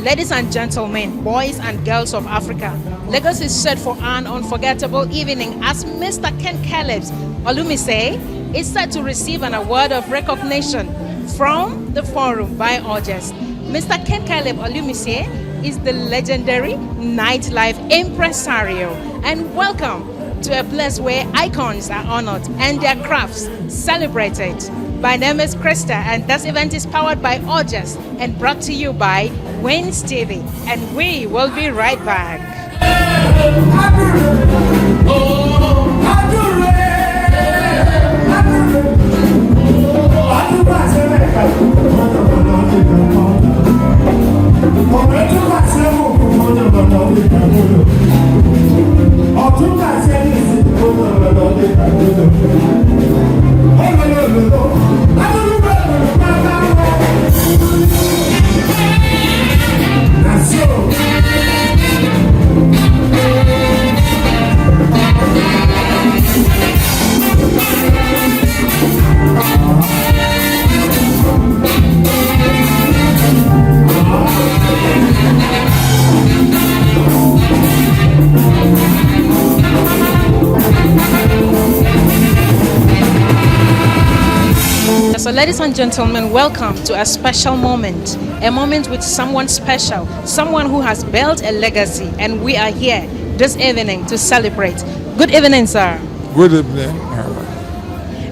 Ladies and gentlemen, boys and girls of Africa, Lagos is set for an unforgettable evening as Mr. Ken Calebs Olumese is set to receive an award of recognition from the forum by OJEZ. Mr. Ken Caleb Olumese is the legendary nightlife impresario, and welcome to a place where icons are honored and their crafts celebrated. My name is Krista, and this event is powered by OJEZ and brought to you by Wins TV, and we will be right back. So ladies and gentlemen, welcome to a special moment, a moment with someone special, someone who has built a legacy, and we are here this evening to celebrate. Good evening, sir. Good evening.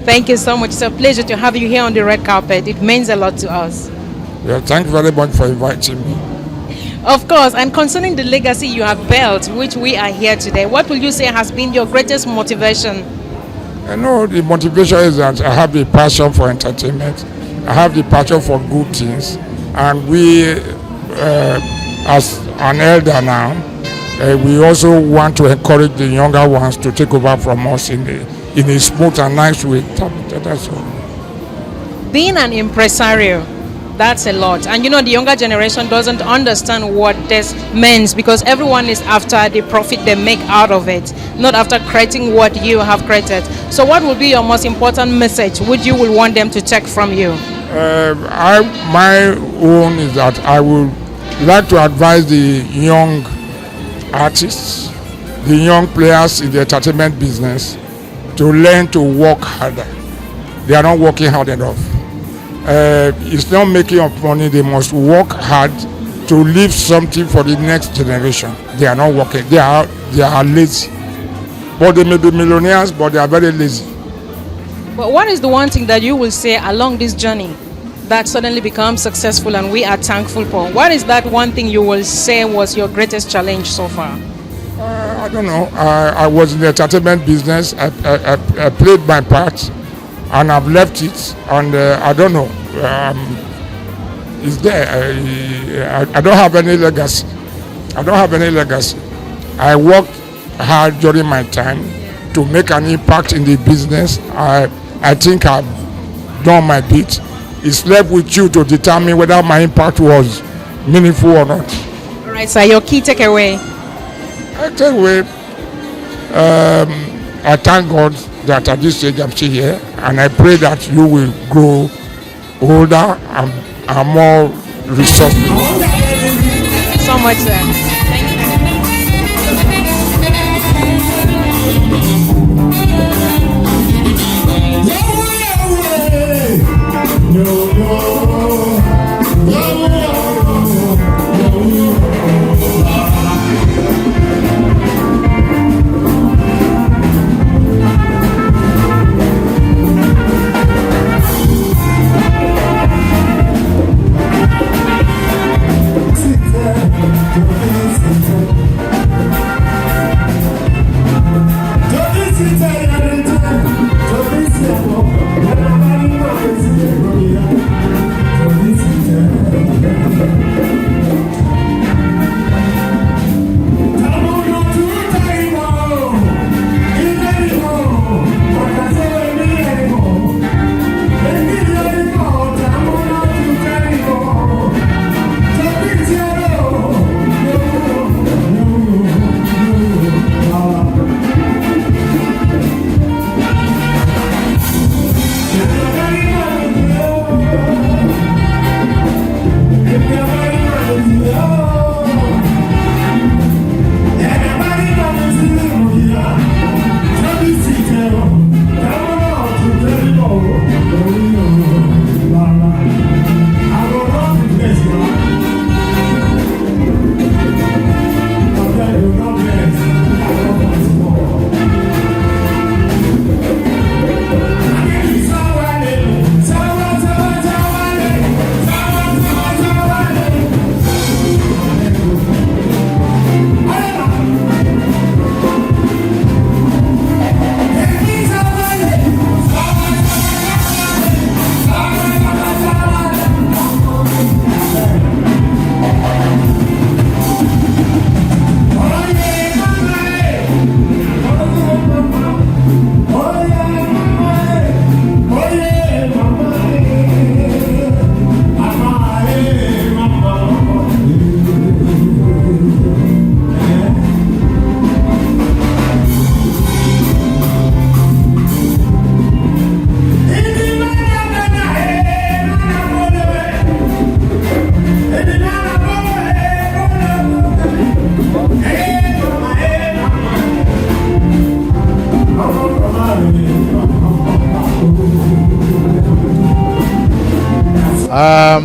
Thank you so much. It's a pleasure to have you here on the red carpet. It means a lot to us. Yeah, thank you very much for inviting me. Of course, and concerning the legacy you have built, which we are here today, what will you say has been your greatest motivation? I know the motivation is that I have the passion for entertainment. I have the passion for good things, and we, as an elder now, we also want to encourage the younger ones to take over from us in a smooth and nice way. That's all. Being an impresario, that's a lot. And you know, the younger generation doesn't understand what this means, because everyone is after the profit they make out of it, not after creating what you have created. So what will be your most important message would you will want them to take from you? My own is that I would like to advise the young artists, the young players in the entertainment business, to learn to work harder. They are not working hard enough. It's not making up money. They must work hard to leave something for the next generation. They are not working. They are lazy. But they may be millionaires, but they are very lazy. But what is the one thing that you will say along this journey that suddenly becomes successful and we are thankful for? What is that one thing you will say was your greatest challenge so far? I don't know. I was in the entertainment business. I played my part, and I've left it. And I don't know. It's there. I don't have any legacy. I worked hard during my time to make an impact in the business. I think I've done my bit. It's left with you to determine whether my impact was meaningful or not. All right, sir, your key takeaway. I thank God that at this stage I'm still here, and I pray that you will grow older and more resourceful. So much, sir. Thank you.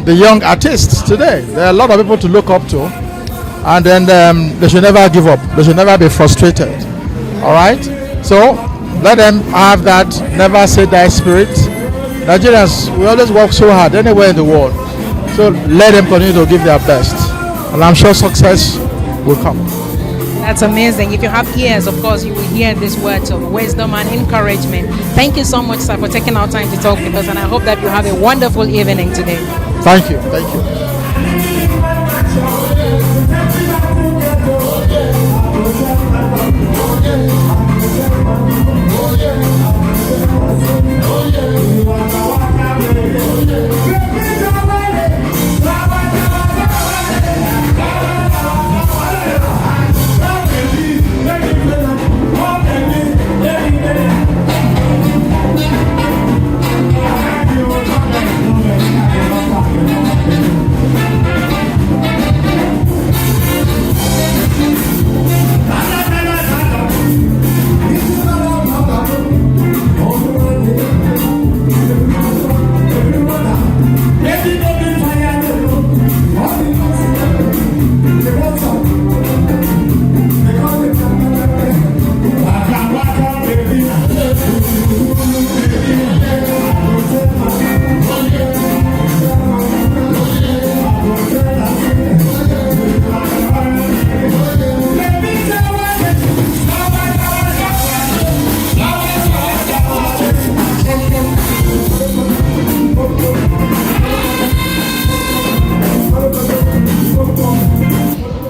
the young artists today. There are a lot of people to look up to, and then they should never give up. They should never be frustrated. All right. So let them have that never say die spirit. Nigerians, we always work so hard anywhere in the world. So let them continue to give their best, and I'm sure success will come. That's amazing. If you have ears, of course, you will hear these words of wisdom and encouragement. Thank you so much, sir, for taking our time to talk with us, and I hope that you have a wonderful evening today. Thank you. Thank you.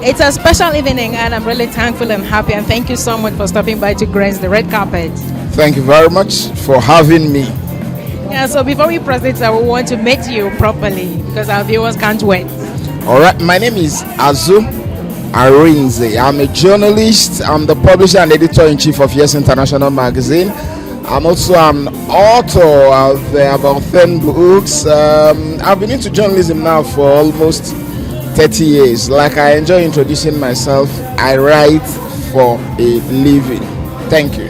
It's a special evening, and I'm really thankful and happy. And thank you so much for stopping by to grace the red carpet. Thank you very much for having me. Yeah, so before we proceed, I will want to meet you properly because our viewers can't wait. All right, my name is Azu Arinze. I'm a journalist. I'm the publisher and editor-in-chief of Yes International magazine. I'm also an author of about 10 books. I've been into journalism now for almost 30 years. Like, I enjoy introducing myself. I write for a living. Thank you.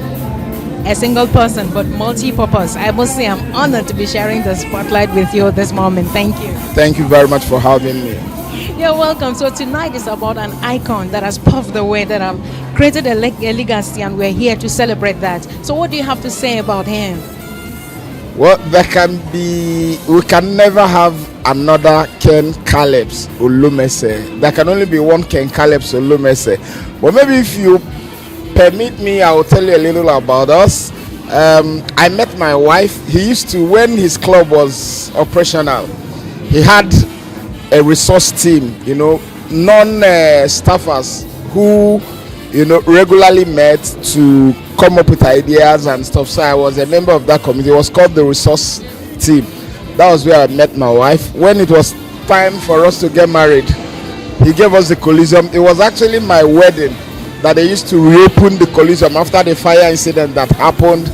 A single person, but multi-purpose. I must say I'm honored to be sharing the spotlight with you this moment. Thank you. Thank you very much for having me. You're welcome. So tonight is about an icon that has paved the way, that have created a legacy, and we're here to celebrate that. So what do you have to say about him? Well, we can never have another Ken Calebs Olumese. There can only be one Ken Calebs Olumese. But maybe if you permit me, I will tell you a little about us. I met my wife. He used to, when his club was operational, he had a resource team, non-staffers who, regularly met to come up with ideas and stuff. So I was a member of that committee. It was called the resource team. That was where I met my wife. When it was time for us to get married, he gave us the Coliseum. It was actually my wedding that they used to reopen the Coliseum after the fire incident that happened.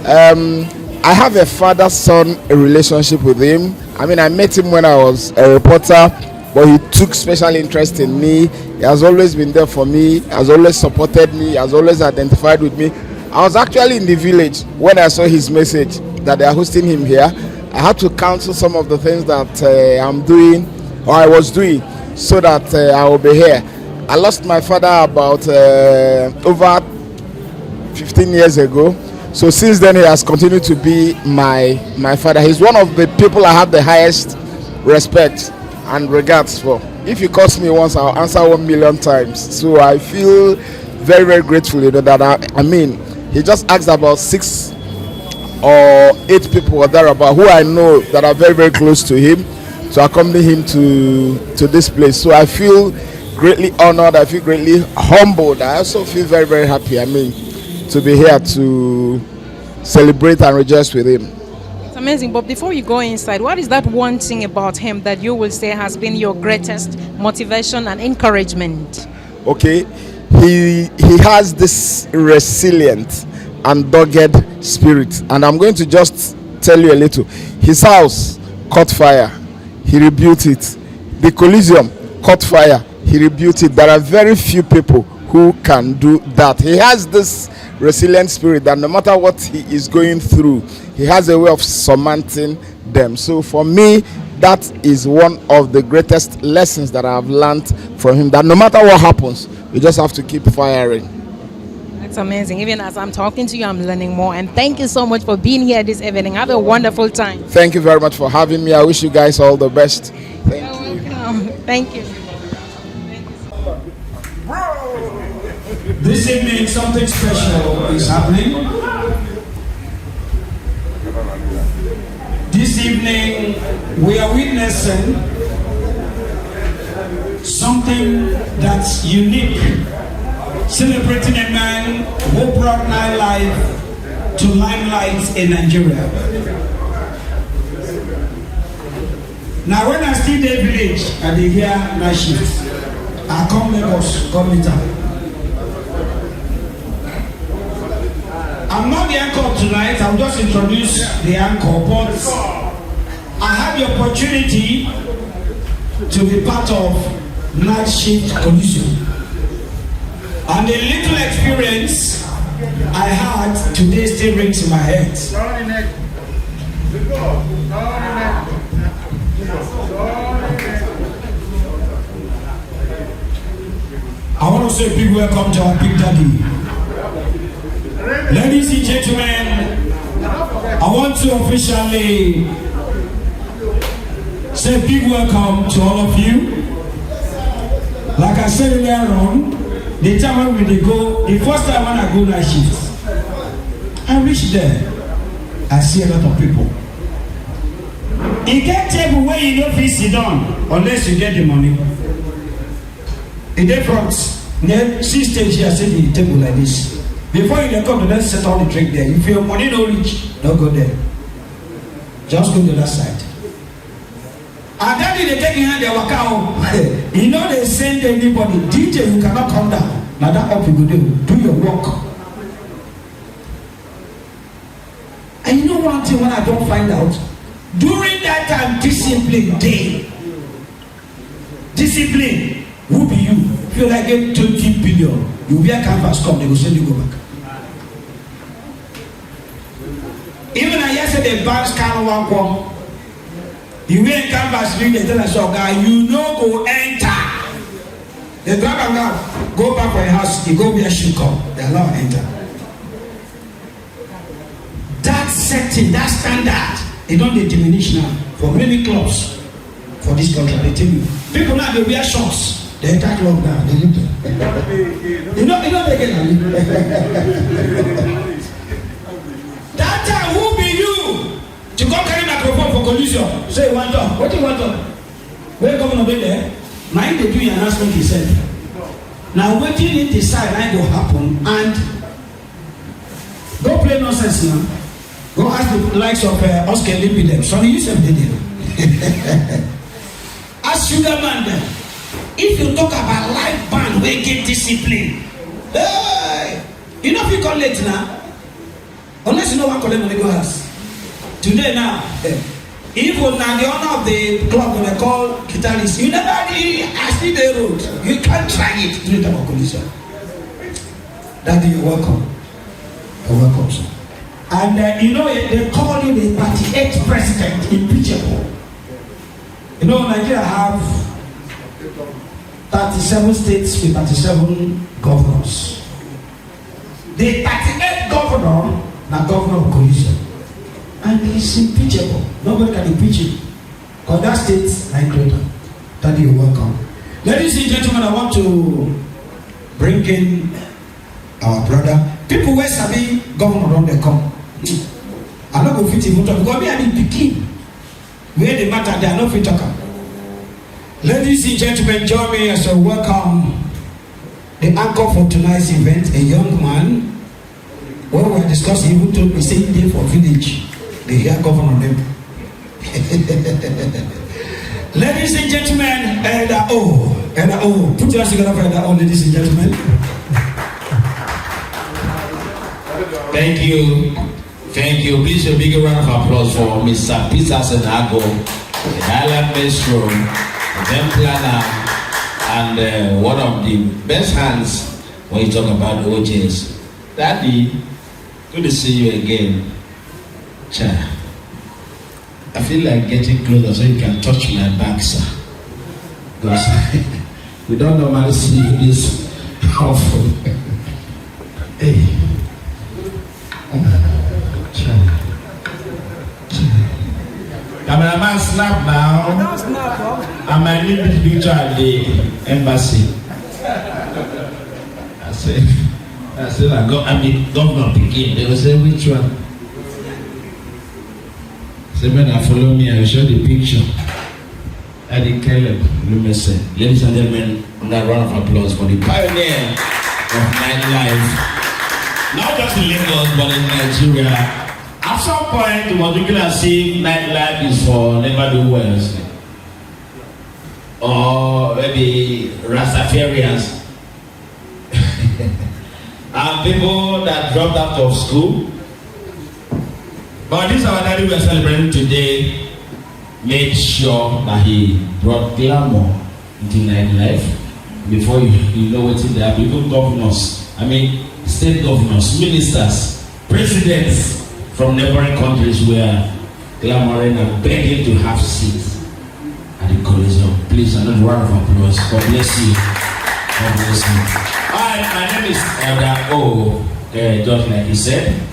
I have a father-son relationship with him. I mean, I met him when I was a reporter, but he took special interest in me. He has always been there for me, has always supported me, has always identified with me. I was actually in the village when I saw his message that they are hosting him here. I had to cancel some of the things that I'm doing, or I was doing, so that I will be here. I lost my father about over 15 years ago. So since then, he has continued to be my father. He's one of the people I have the highest respect and regards for. If he calls me once, I'll answer 1 million times. So I feel very, very grateful, that I mean, he just asked about 6 or 8 people or thereabout who I know that are very, very close to him to accompany him to this place. So I feel greatly honored. I feel greatly humbled. I also feel very, very happy. I mean, to be here to celebrate and rejoice with him. It's amazing. But before you go inside, what is that one thing about him that you will say has been your greatest motivation and encouragement? Okay, he has this resilient and dogged spirit, and I'm going to just tell you a little. His house caught fire, he rebuked it. The Coliseum caught fire, he rebuked it. There are very few people who can do that. He has this resilient spirit that no matter what he is going through, he has a way of surmounting them. So for me, that is one of the greatest lessons that I've learned from him, that no matter what happens, you just have to keep firing. That's amazing. Even as I'm talking to you, I'm learning more. And thank you so much for being here this evening. Have a wonderful time. Thank you very much for having me. I wish you guys all the best. Thank you. Welcome. Thank you. This evening, something special is happening. This evening, we are witnessing something that's unique, celebrating a man who brought nightlife to limelight in Nigeria. Now, when I see the village and they hear night shift, I come Lagos, come later. I'm not the anchor tonight, I'll just introduce the anchor, but I have the opportunity to be part of night shift collision. And the little experience I had today still rings in my head. I want to say a big welcome to our Big Daddy. Ladies and gentlemen, I want to officially say a big welcome to all of you. Like I said earlier on, the time when we go, the first time when I go night shift, I reach there, I see a lot of people. You get table where you don't feel sit down unless you get the money. In the front, near stage here, say the table like this. Before you come to them, set all the drink there. If your money don't reach, don't go there. Just go to that side. And then they take in hand their waka home. You know they send anybody. DJ, you cannot come down. Now that up you go do your work. And you know one thing when I don't find out? During that time, discipline day. Discipline. Who be you? If you like get 20 billion, you wear canvas, come, they will send you go back. Even I yesterday banks can't one come. You wear canvas, read the tell us, guy, you know go enter. They grab a gun, go back for your house, you go where shoe come, they allow enter. That setting, that standard, it don't diminish now for many clubs for this country. They tell you, people now they wear shorts. They enter club now, they live there. You know they get that time, who be you to go carry microphone for collusion? Say, one talk. What do you want to? Where governor be there? Now they do your announcement, he said. Now, what do you need to decide now will happen? And go play nonsense now. Go ask the likes of Oscar Limpi them. Sonny Yusuf did it. Ask Sugar Man them. If you talk about life band, we get discipline. Hey, you know if you call late now. Unless you know what collect money go house. Today now, even now the owner of the club when I call guitarist, you never see the road. You can't try it during the collision. Daddy, you're welcome. You're welcome, sir. And you know they call you the 38th president, impeachable. You know Nigeria have 37 states with 37 governors. The 38th governor. Now governor of collision, and he's impeachable. Nobody can impeach him because that state I greater. Daddy, you're welcome. Ladies and gentlemen, I want to bring in our brother. People where sabi governor don't they come. I not go fit even talk because me and the pikin where the matter they are not fit talk. Ladies and gentlemen, join me as I welcome the anchor for tonight's event, a young man. When we were discussing, he even told me, same day for village, they hear governor them. Ladies and gentlemen, Elder O, put your hands together for Elder O, ladies and gentlemen. Thank you. Please a big round of applause for Mr. Peter Senago, the Highland Maestro, the event planner, and one of the best hands when you talk about OJEZ. Daddy, good to see you again. Cha. I feel like getting closer so you can touch my back, sir. Because we don't normally see this often. Hey. Cameraman, snap now. Don't snap, bro. I might need this picture at the embassy. I said, governor Pekin. They will say, which one? Say, when I follow me, I will show the picture. At the Calebs Olumese. Ladies and gentlemen, another round of applause for the pioneer of nightlife. Not just in Lagos, but in Nigeria. At some point, it was looking as if nightlife is for never-do-wells. Or maybe Rastafarians. And people that dropped out of school. But this our daddy we are celebrating today made sure that he brought glamour into nightlife. Before you know what's in there, people, governors, state governors, ministers, presidents from neighboring countries were clamoring and begging to have seats at the Coliseum. Please, another round of applause. God bless you. God bless you. Hi, my name is Elder O, just like he said.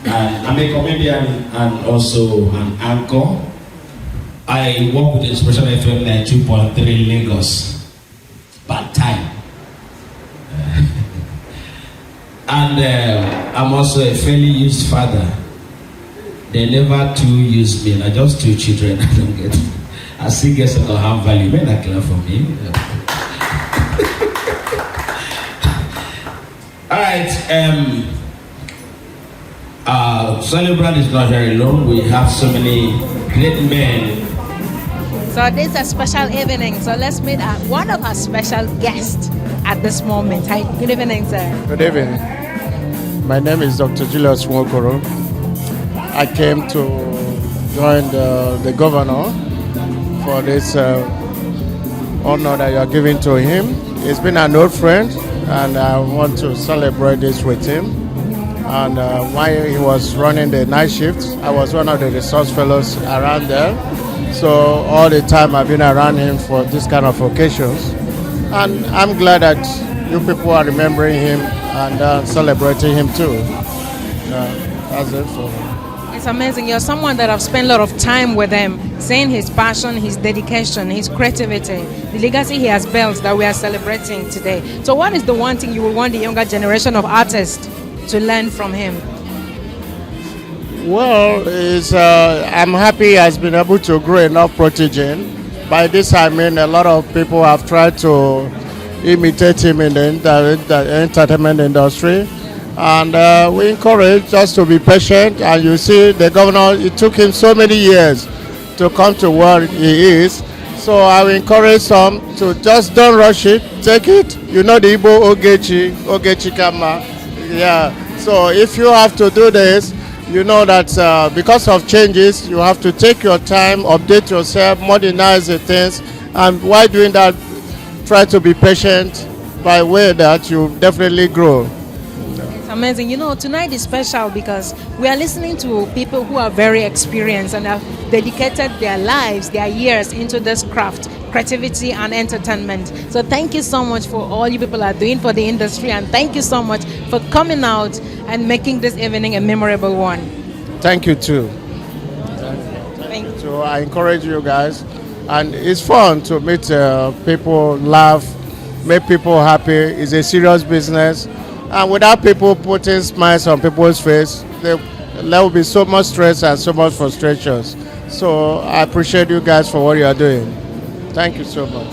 And I'm a comedian and also an anchor. I work with Inspiration FM 92.3 Lagos. Part time. And I'm also a fairly used father. They never too use me. I just 2 children. I don't get it. I still get some have value. Men are clear for me. All right. Celebrant is not very long. We have so many great men. So this is a special evening. So let's meet one of our special guests at this moment. Hi, good evening, sir. Good evening. My name is Dr. Julius Nwokoro. I came to join the governor for this honor that you are giving to him. He's been an old friend, and I want to celebrate this with him. And while he was running the night shift, I was one of the resource fellows around there. So all the time I've been around him for this kind of occasions. And I'm glad that you people are remembering him and celebrating him too. That's it for me. It's amazing. You're someone that I've spent a lot of time with him, seeing his passion, his dedication, his creativity, the legacy he has built that we are celebrating today. So what is the one thing you would want the younger generation of artists to learn from him? Well, I'm happy he has been able to grow enough protege. By this I mean a lot of people have tried to imitate him in the entertainment industry. And we encourage us to be patient. And you see, the governor, it took him so many years to come to where he is. So I will encourage some to just don't rush it, take it. You know the Igbo Ogechi Kama. Yeah. So if you have to do this, you know that because of changes, you have to take your time, update yourself, modernize the things. And while doing that, try to be patient by way that you definitely grow. Amazing. You know, tonight is special because we are listening to people who are very experienced and have dedicated their lives, their years into this craft, creativity and entertainment. So thank you so much for all you people are doing for the industry, and thank you so much for coming out and making this evening a memorable one. Thank you too. Thank you. So I encourage you guys, and it's fun to meet people, laugh, make people happy. It's a serious business. And without people putting smiles on people's face, there will be so much stress and so much frustrations. So I appreciate you guys for what you are doing. Thank you so much.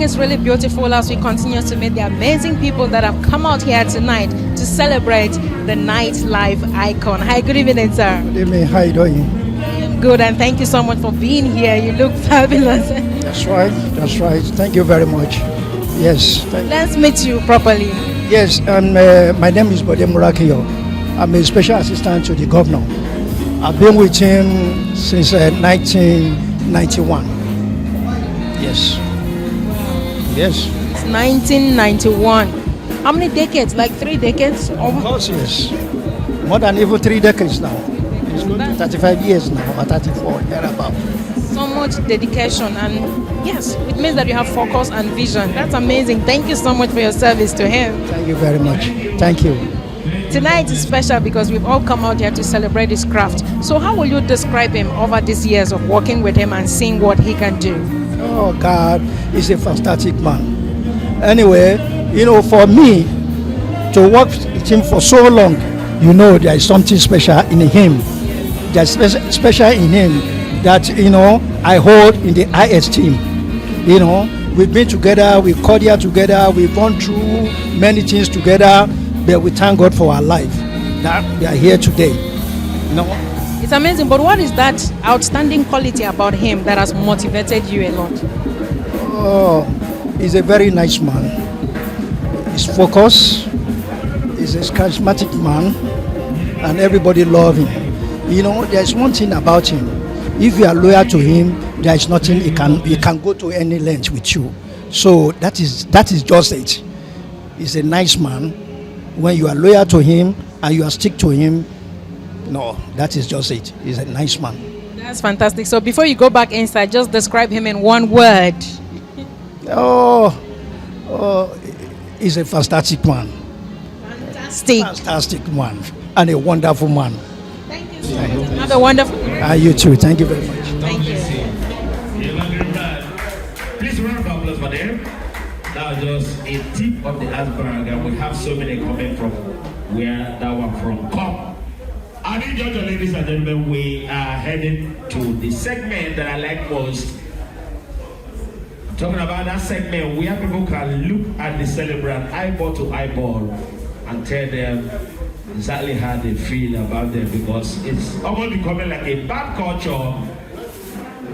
is really beautiful as we continue to meet the amazing people that have come out here tonight to celebrate the nightlife icon. Hi, good evening, sir. Good evening. How are you doing? I'm good, and thank you so much for being here. You look fabulous. That's right. That's right. Thank you very much. Yes. Let's meet you properly. Yes, and my name is Bode Murakiyo. I'm a special assistant to the governor. I've been with him since 1991. Yes. Yes. It's 1991. How many decades? Like 3 decades? Of course, yes. More than even 3 decades now. It's going to 35 years now, or 34, thereabout. So much dedication, and yes, it means that you have focus and vision. That's amazing. Thank you so much for your service to him. Thank you very much. Thank you. Tonight is special because we've all come out here to celebrate his craft. So how will you describe him over these years of working with him and seeing what he can do? Oh God, he's a fantastic man. Anyway, for me to work with him for so long, there is something special in him. There's special in him that I hold in the highest esteem. We've been together, we've cordial together, we've gone through many things together, but we thank God for our life that we are here today. It's amazing, but what is that outstanding quality about him that has motivated you a lot? Oh, he's a very nice man. He's focused, he's a charismatic man, and everybody loves him. There's one thing about him. If you are loyal to him, there is nothing he can go to any length with you. So that is just it. He's a nice man. When you are loyal to him and you are stick to him, that is just it. He's a nice man. That's fantastic. So before you go back inside, just describe him in one word. He's a fantastic man. Fantastic man. And a wonderful man. Thank you so much. Have a wonderful day. You too. Thank you very much. Thank you. Please round of applause for them. Now just a tip of the iceberg, and we have so many coming from where that one from come. I need you, ladies and gentlemen, we are heading to the segment that I like most. I'm talking about that segment where people can look at the celebrant eyeball to eyeball and tell them exactly how they feel about them, because it's almost becoming like a bad culture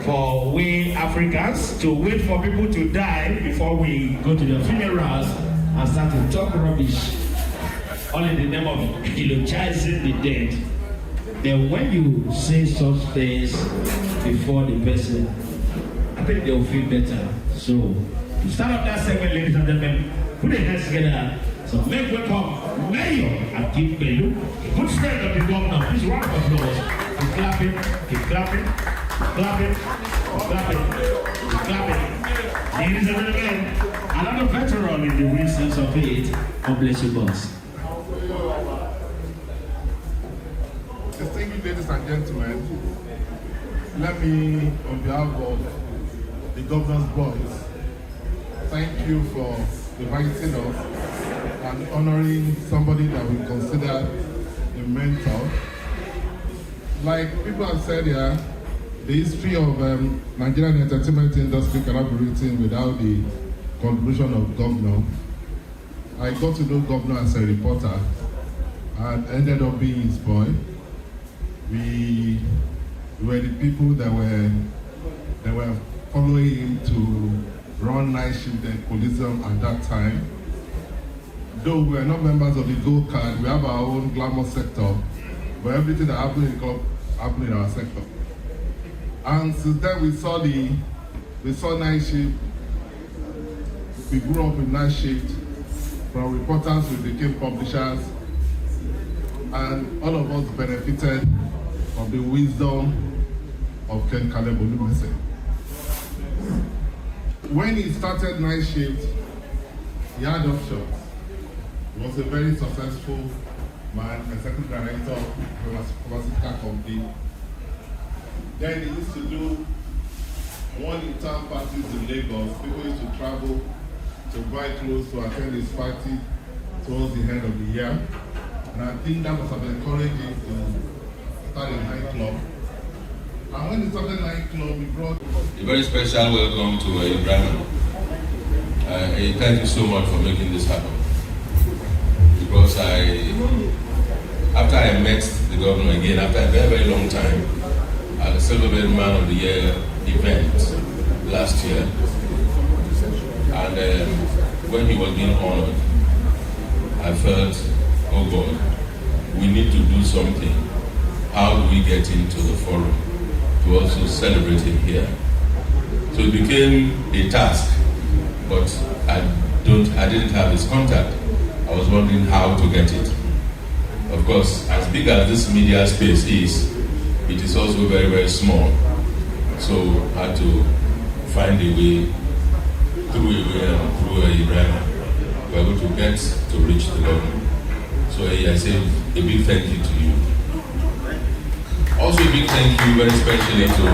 for we Africans to wait for people to die before we go to their funerals and start to talk rubbish, all in the name of eulogizing the dead. Then when you say such things before the person, I think they'll feel better. So to start up that segment, ladies and gentlemen, put your hands together. So make welcome Mayor Akim Bello, good friend of the governor. Please round of applause. Keep clapping, keep clapping, clapping, clapping, clapping. Ladies and gentlemen, another veteran in the real sense of it. God bless you, boss. Distinguished ladies and gentlemen, let me, on behalf of the governor's boys, thank you for inviting us and honoring somebody that we consider a mentor. Like people have said here, the history of Nigerian entertainment industry cannot be written without the contribution of Governor. I got to know Governor as a reporter and ended up being his boy. We were the people that were following him to run night shift and Coliseum at that time. Though we are not members of the Gold Card, we have our own glamour sector, but everything that happened in the club happened in our sector. And since then we saw night shift. We grew up in night shift. From reporters we became publishers, and all of us benefited from the wisdom of Ken Caleb Olumese. When he started night shift, he had options. He was a very successful man, executive director of a pharmaceutical company. Then he used to do one-in-town parties in Lagos. People used to travel to buy clothes to attend his party towards the end of the year. And I think that must have encouraged him to start a nightclub. And when he started nightclub, he brought a very special welcome to Ibrahim. Thank you so much for making this happen. Because after I met the governor again, after a very, very long time, at the Celebrated Man of the Year event last year, and when he was being honored, I felt, oh God, we need to do something. How do we get into the forum to also celebrate him here? So it became a task, but I didn't have his contact. I was wondering how to get it. Of course, as big as this media space is, it is also very, very small. So I had to find a way, through Ibrahim, we were able to get to reach the government. So I say a big thank you to you. Also a big thank you very especially to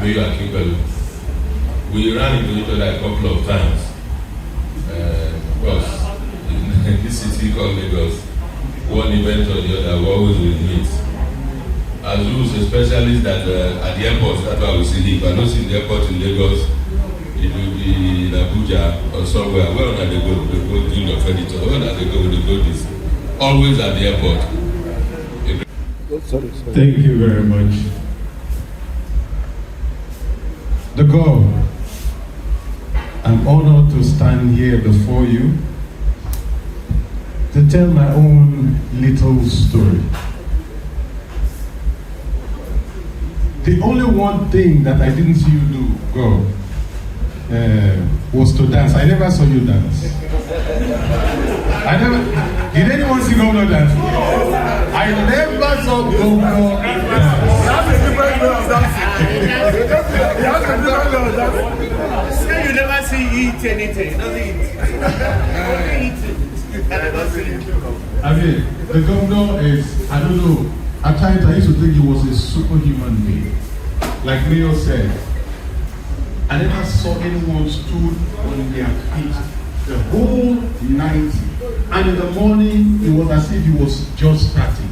Mayor Akínpẹ̀lú. We ran into each other a couple of times. Of course, in this city called Lagos, one event or the other, we always will meet. As rules, a specialist that at the airport, that's why we see him. If I don't see the airport in Lagos, it will be in Abuja or somewhere. Where are they go? They go to the furniture. Where are they go? They go this. Always at the airport. Sorry. Thank you very much. The God, I'm honored to stand here before you to tell my own little story. The only one thing that I didn't see you do, God, was to dance. I never saw you dance. Did anyone see Governor dance? I never saw Governor dance. You never see eat anything, doesn't I mean, the governor is, I don't know, at times I used to think he was a superhuman being. Like Mayor said, I never saw anyone stood on their feet the whole night, and in the morning it was as if he was just starting.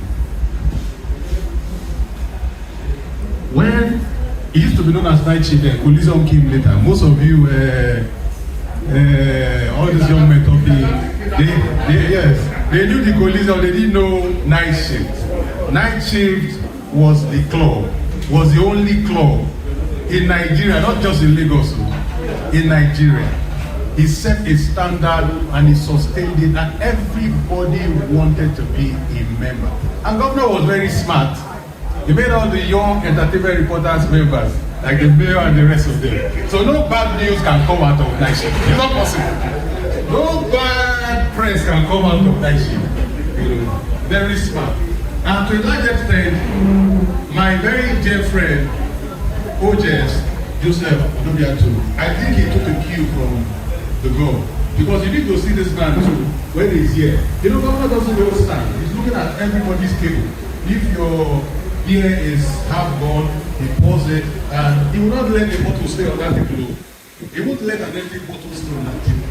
When he used to be known as night chief, Collision came later. Most of you, all these young men talking, they knew the Collision, they didn't know night shift. Night shift was the club, was the only club in Nigeria, not just in Lagos, in Nigeria. He set a standard and he sustained it, and everybody wanted to be a member. And Governor was very smart. He made all the young entertainment reporters members, like the mayor and the rest of them. So no bad news can come out of night shift. It's not possible. No bad press can come out of night shift. Very smart. And to a large extent, my very dear friend, OJEZ Group, I think he took a cue from the God. Because you need to see this man too, when he's here. You know, Governor doesn't go stand. He's looking at everybody's table. If your ear is half gone, he pours it, and he will not let the bottle stay on that table. He won't let an empty bottle stay on that table.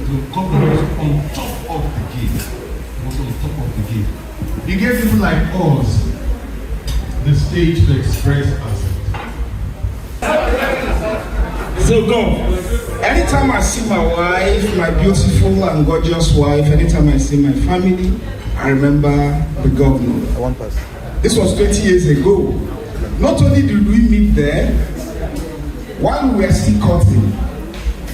The governor was on top of the game. He was on top of the game. He gave people like us the stage to express ourselves. So go. Anytime I see my wife, my beautiful and gorgeous wife, anytime I see my family, I remember the governor. This was 20 years ago. Not only did we meet there, while we were still cutting,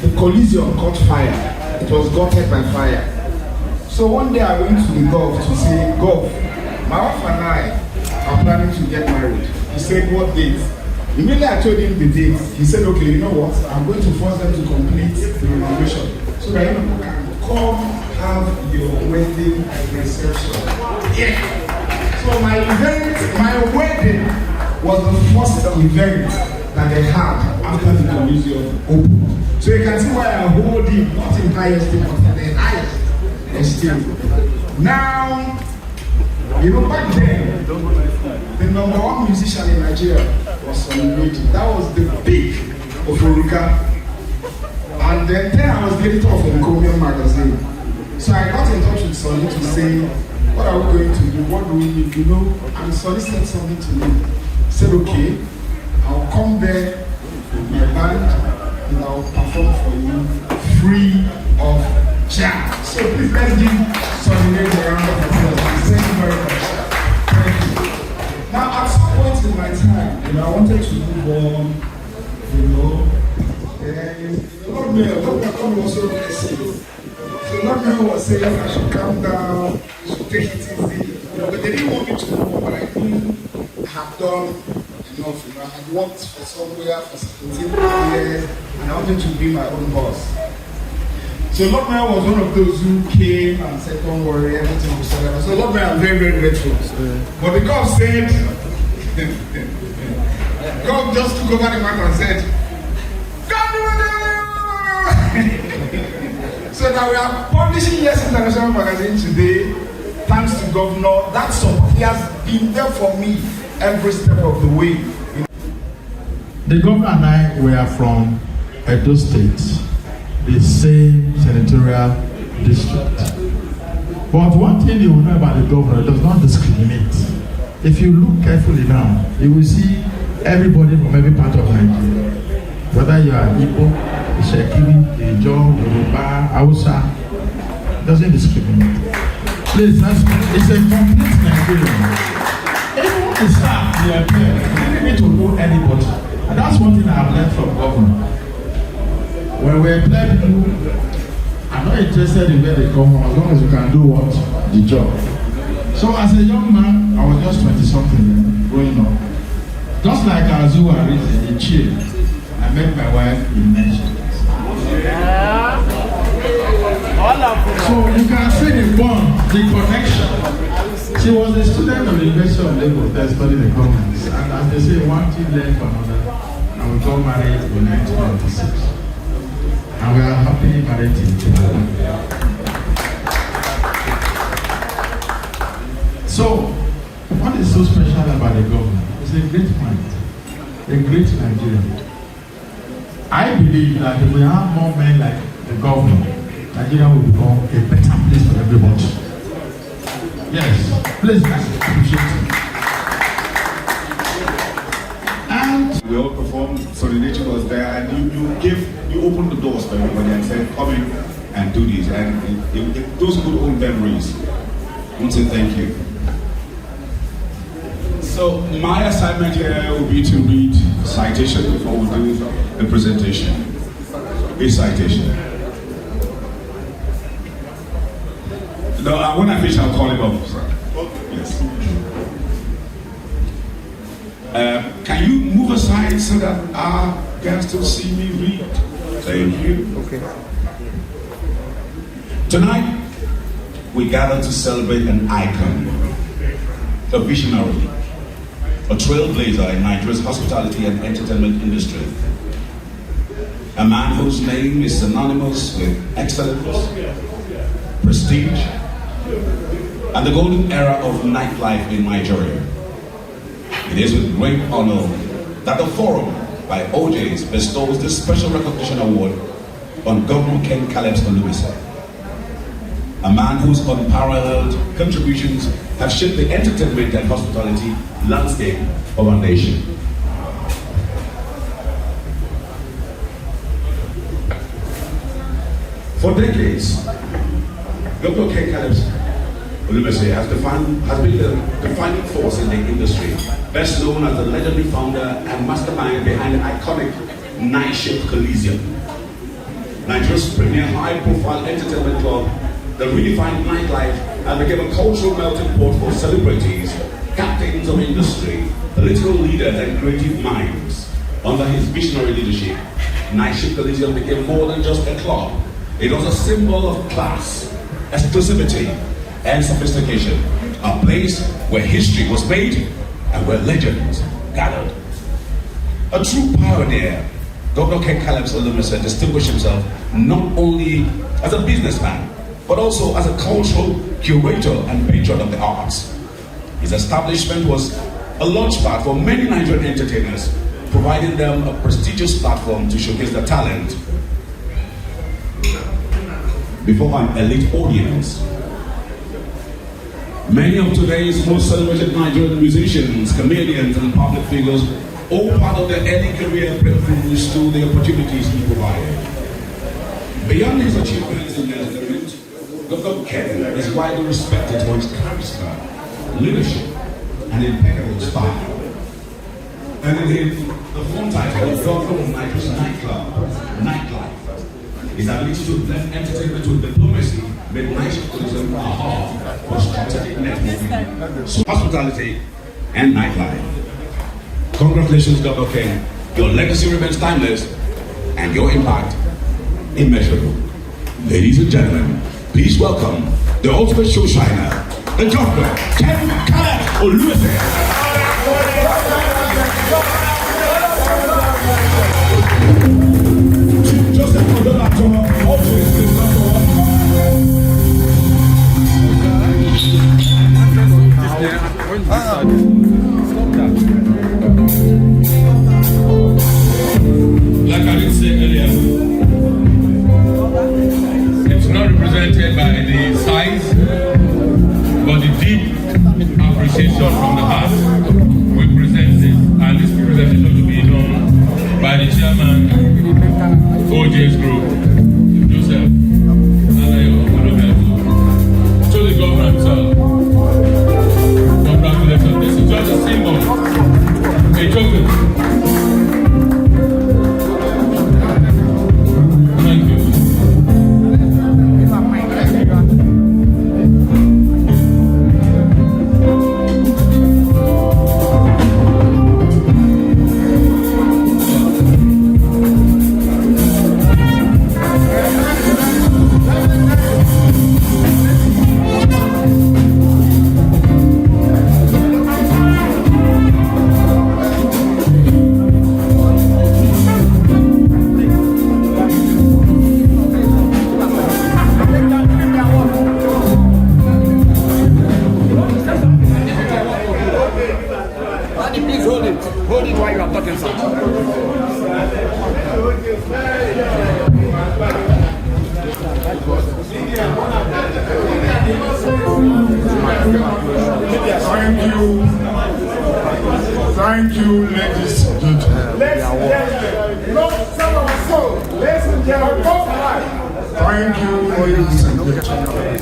the collision caught fire. It was gutted by fire. So one day I went to the Gulf to say, Gulf, my wife and I are planning to get married. He said, what date? Immediately I told him the date. He said, okay, you know what? I'm going to force them to complete the renovation so that you can come have your wedding reception. Yeah. So my wedding was the first event that they had after the collision opened. So you can see why I hold him, not in highest esteem, but in the highest esteem. Now, you know, back then, the #1 musician in Nigeria was celebrated. That was the peak of Oruka. And then I was the editor of the Nigerian magazine. So I got in touch with Sonny to say, what are we going to do? What do we need? You know, and Sonny said something to me. He said, okay, I'll come there with my band perform for you free of charge. So please let's give Solomese a round of applause. Thank you very much. Thank you. Now, at some point in my time, I wanted to move on, and Lord Mayor was so blessed. So Lord Mayor was saying I should calm down, I should take it easy, but they didn't want me to move, but I knew I have done enough. I had worked for somewhere for 17 years, and I wanted to be my own boss. So Lord Mayor was one of those who came and said, don't worry, everything will settle down. So Lord Mayor, I'm very, very grateful. But the God said, God just took over the matter and said, God do it! So now we are publishing Yes International Magazine today, thanks to Governor. That support, he has been there for me every step of the way. The governor and I were from Edo State, the same senatorial district. But one thing you will know about the governor, it does not discriminate. If you look carefully now, you will see everybody from every part of Nigeria. Whether you are Igbo, Ishekiri, Ijo, Yoruba, Hausa, it doesn't discriminate. Please, it's a complete Nigerian. Even the staff, they are there. You don't need to know anybody. And that's one thing I have learned from governor. When we employ people, I'm not interested in where they come from as long as you can do what? The job. So as a young man, I was just 20-something then, growing up. Just like Azu Aris in Chile, I met my wife in Nigeria. So you can see the bond, the connection. She was a student of the University of Lagos that studied economics. And as they say, one thing led to another, and we got married in 1996. And we are happily married together. So, what is so special about the government? It's a great mind, a great Nigerian. I believe that if we have more men like the governor, Nigeria will become a better place for everybody. Yes, please appreciate it. And we all performed, so the nature was there, and you opened the doors for everybody and said, come in and do this. And those good old memories, I want to thank you. So my assignment here will be to read citation before we do the presentation. A citation. No, when I finish, I'll call him up. Yes. Can you move aside so that our guests will see me read? Thank you. Okay. Tonight, we gather to celebrate an icon, a visionary, a trailblazer in Nigeria's hospitality and entertainment industry. A man whose name is synonymous with excellence, prestige, and the golden era of nightlife in Nigeria. It is with great honor that the forum by OJEZ bestows this special recognition award on Governor Ken Caleb Olumese, a man whose unparalleled contributions have shaped the entertainment and hospitality landscape of our nation. For decades, Dr. Ken Caleb Olumese has been the defining force in the industry, best known as the legendary founder and mastermind behind the iconic Night Shift Coliseum, Nigeria's premier high-profile entertainment club that redefined nightlife and became a cultural melting pot for celebrities, captains of industry, political leaders, and creative minds. Under his visionary leadership, Night Shift Coliseum became more than just a club. It was a symbol of class, exclusivity, and sophistication. A place where history was made and where legends gathered. A true pioneer, Dr. Ken Caleb Olumese distinguished himself not only as a businessman, but also as a cultural curator and patron of the arts. His establishment was a launchpad for many Nigerian entertainers, providing them a prestigious platform to showcase their talent before an elite audience. Many of today's most celebrated Nigerian musicians, comedians, and public figures all part of their early career breakthroughs through the opportunities he provided. Beyond his achievements in entertainment, Dr. Ken is widely respected for his charisma, leadership, and impeccable style. And in the full title of Godfrey of Niger's Nightlife, his ability to blend entertainment with diplomacy made Niger tourism a hub for strategic networking, hospitality, and nightlife. Congratulations, Dr. Ken. Your legacy remains timeless, and your impact immeasurable. Ladies and gentlemen, please welcome the ultimate show shiner, the Dr. Ken Caleb Olumese. Like I did say earlier, it's not represented by the size, but the deep appreciation from the heart. We present this, and this presentation to be done by the chairman, OJEZ Group, Joseph, to the governor himself. Congratulations. This is just a symbol, a token. Thank you. Hold it while you are talking, sir. Thank you, ladies and gentlemen. Thank you, ladies and gentlemen.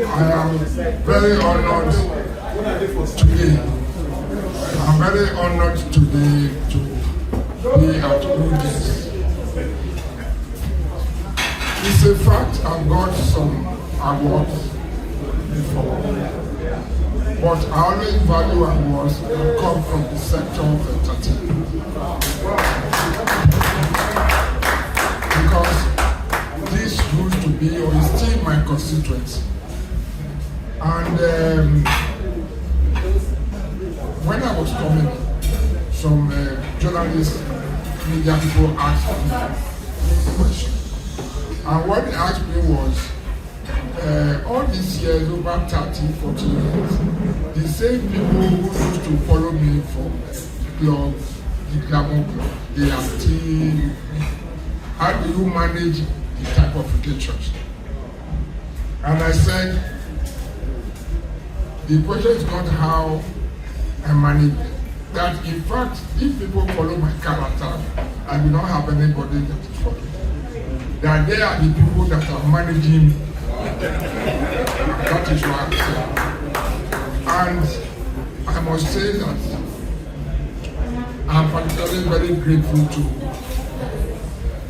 I am very honored today. I'm very honored today to be at OJEZ. It's a fact I've got some awards before, but I always value awards that come from the sector of entertainment. Because this used to be, or is still, my constituency. And when I was coming, some journalists, media people asked me a question. And what they asked me was, all these years, over 30, 40 years, the same people who used to follow me from the club, the glamour club, they are still, how do you manage the type of relations? And I said, the question is not how I manage it. That in fact, if people follow my character, I will not have anybody that is following. That they are the people that are managing me. That is what I'm saying. And I must say that I'm particularly very grateful to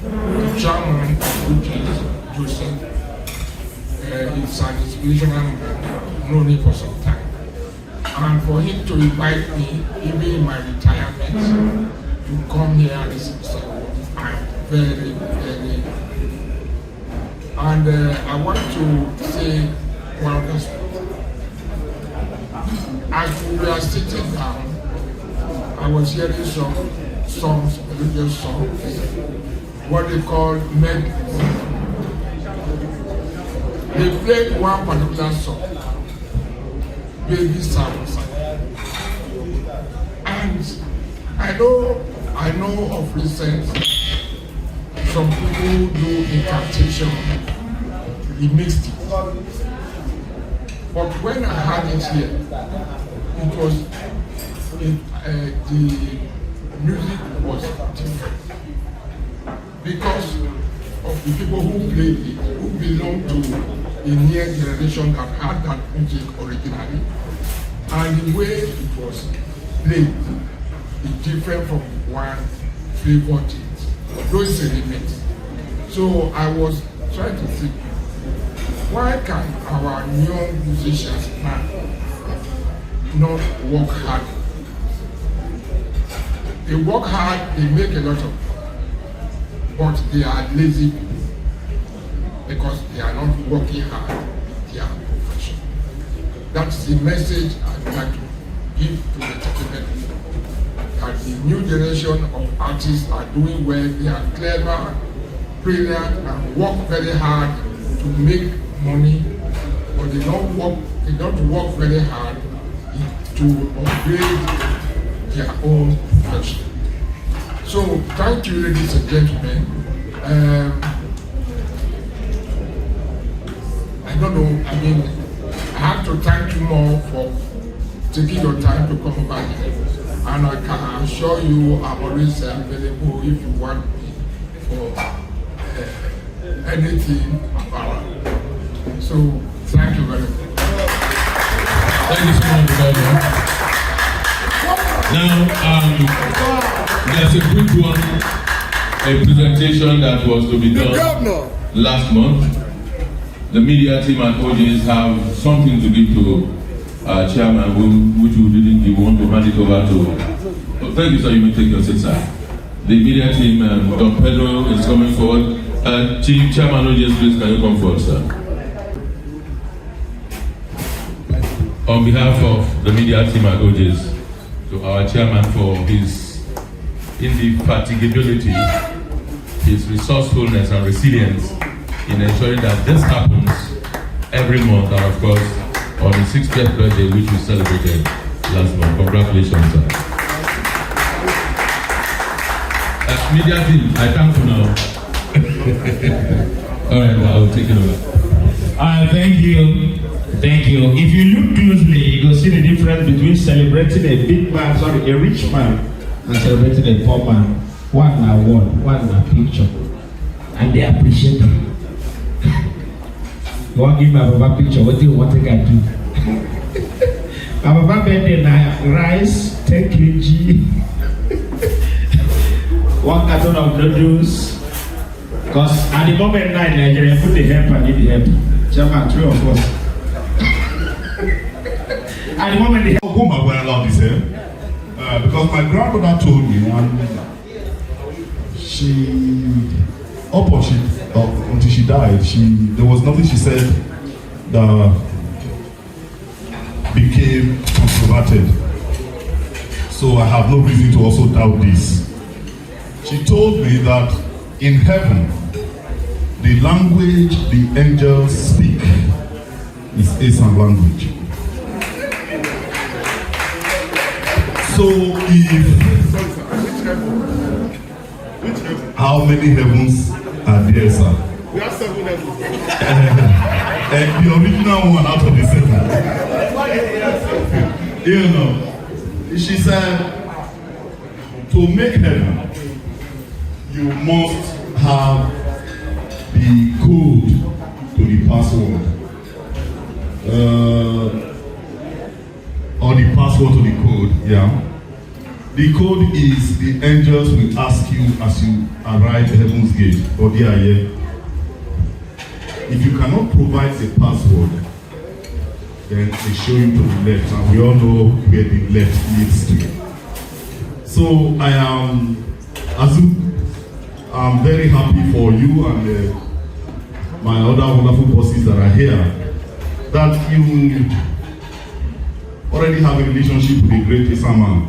the chairman, which is Joseph. He's an inspirational man, known him for some time. And for him to invite me, even in my retirement, to come here and listen to I'm very, very. And I want to say one thing. As we were sitting down, I was hearing some songs, religious songs, what they call medleys. They played one particular song, Baby Sounds. And I know of recent some people do incantation, he mixed it. But when I had it here, it was the music was different because of the people who played it, who belong to a near generation that had that music originally, and the way it was played is different from one flavor it. Those are the mix. So I was trying to think, why can our young musicians now not work hard? They work hard, they make a lot of, but they are lazy because they are not working hard in their profession. That's the message I'd like to give to the entertainment. That the new generation of artists are doing well, they are clever, brilliant, and work very hard to make money, but they don't work very hard to upgrade their own profession. So thank you, ladies and gentlemen. I don't know, I mean, I have to thank you more for taking your time to come over here. And I can assure you I'm always available if you want me for anything about it. So thank you very much. Thank you so much, brother. Now, there's a quick one, a presentation that was to be done last month. The media team at OJEZ have something to give to chairman, which we didn't give. We want to hand it over to. Oh, thank you, sir. You may take your seat, sir. The media team, Don Pedro is coming forward. Chief Chairman OJEZ, please, can you come forward, sir? On behalf of the media team at OJEZ, to our chairman for his indefatigability, his resourcefulness and resilience in ensuring that this happens every month, and of course, on the 60th birthday, which we celebrated last month. Congratulations, sir. Media team, I thank you now. All right, I'll take it over. Thank you. Thank you. If you look closely, you can see the difference between celebrating a big man, a rich man, and celebrating a poor man. One na word, one na picture. And they appreciate it. You want to give my Baba picture, what do you want to do? My Baba birthday na rice, 10 kg, 1 carton of noodles. Because at the moment now in Nigeria, put the help and need the help. Chairman, 3 of us. At the moment, I'll go my way along this because my grandmother told me, and until she died, there was nothing she said that became controverted. So I have no reason to also doubt this. She told me that in heaven, the language the angels speak is Esan language. So how many heavens are there, sir? We have 7 heavens. The original one out of the 7. You know, she said, to make heaven, you must have the code to the password. Or the password to the code, yeah. The code is the angels will ask you as you arrive at Heaven's Gate, or they are here. If you cannot provide the password, then they show you to the left, and we all know where the left leads to. So I am, I'm very happy for you and my other wonderful bosses that are here, that you already have a relationship with the great Isama.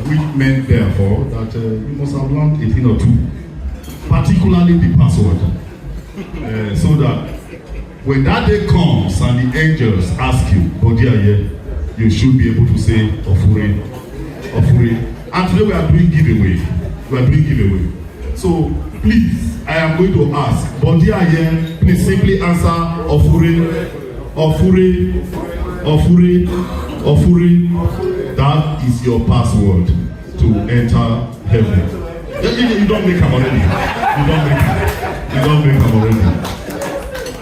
Which meant therefore that you must have learned a thing or two, particularly the password, so that when that day comes and the angels ask you, Bodiaye, you should be able to say Ofure, Ofure. And today we are doing giveaway. So please, I am going to ask, but here, please simply answer Ofure. That is your password to enter heaven. You don't make them already. You don't make them already.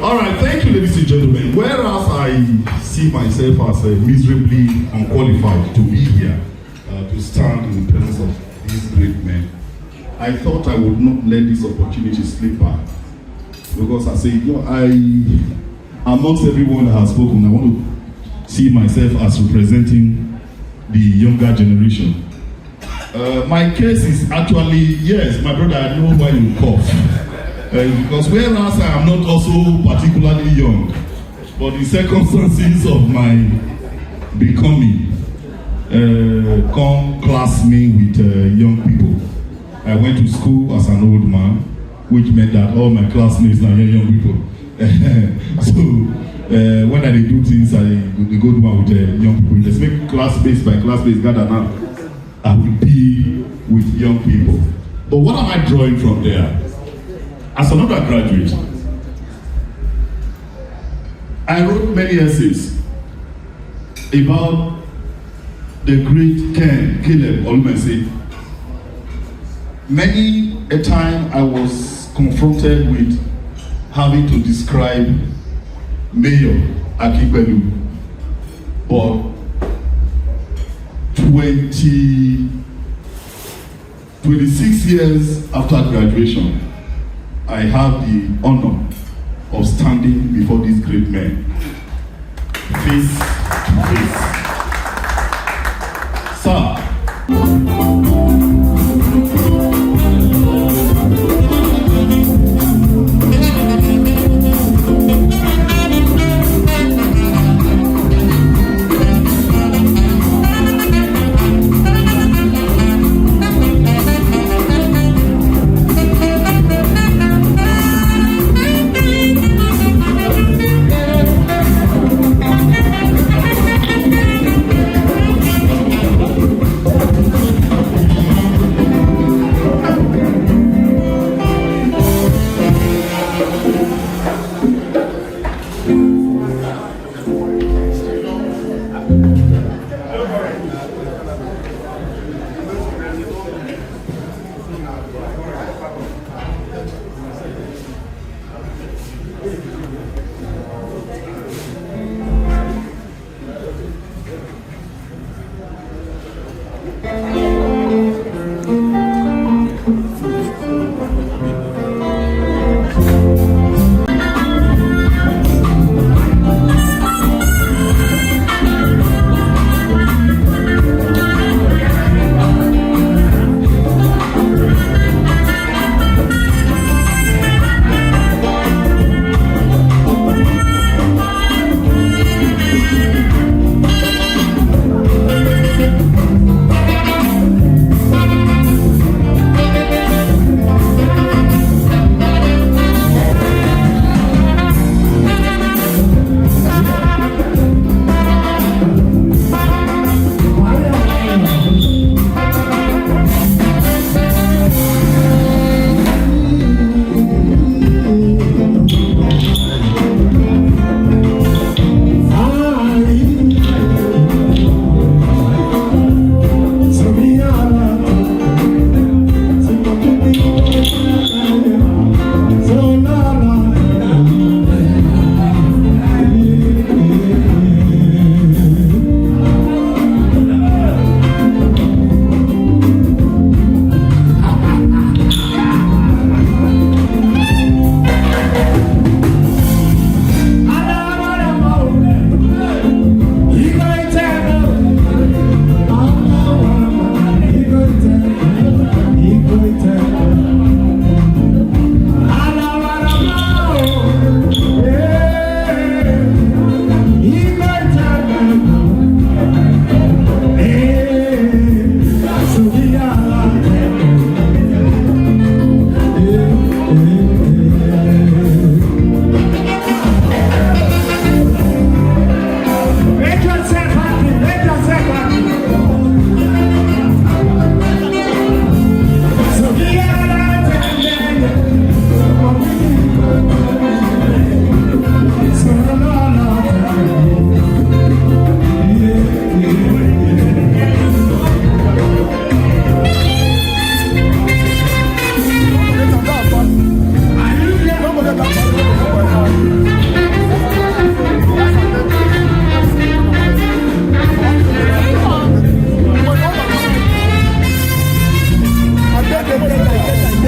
All right, thank you, ladies and gentlemen. Whereas I see myself as miserably unqualified to be here, to stand in the presence of these great men, I thought I would not let this opportunity slip by. Because I say, amongst everyone that has spoken, I want to see myself as representing the younger generation. My case is actually, yes, my brother, I know why you cough. Because whereas I am not also particularly young, but the circumstances of my becoming come class me with young people. I went to school as an old man, which meant that all my classmates are young people. So when I do things, I go do one with young people. Let's make classmates by classmates gather now. I will be with young people. But what am I drawing from there? As an undergraduate, I wrote many essays about the great Ken Caleb Olumese. Many a time I was confronted with having to describe Mayor Akipelu, but 26 years after graduation, I have the honor of standing before these great men, face to face. Sir,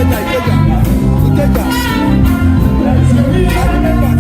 Ikeja. I remember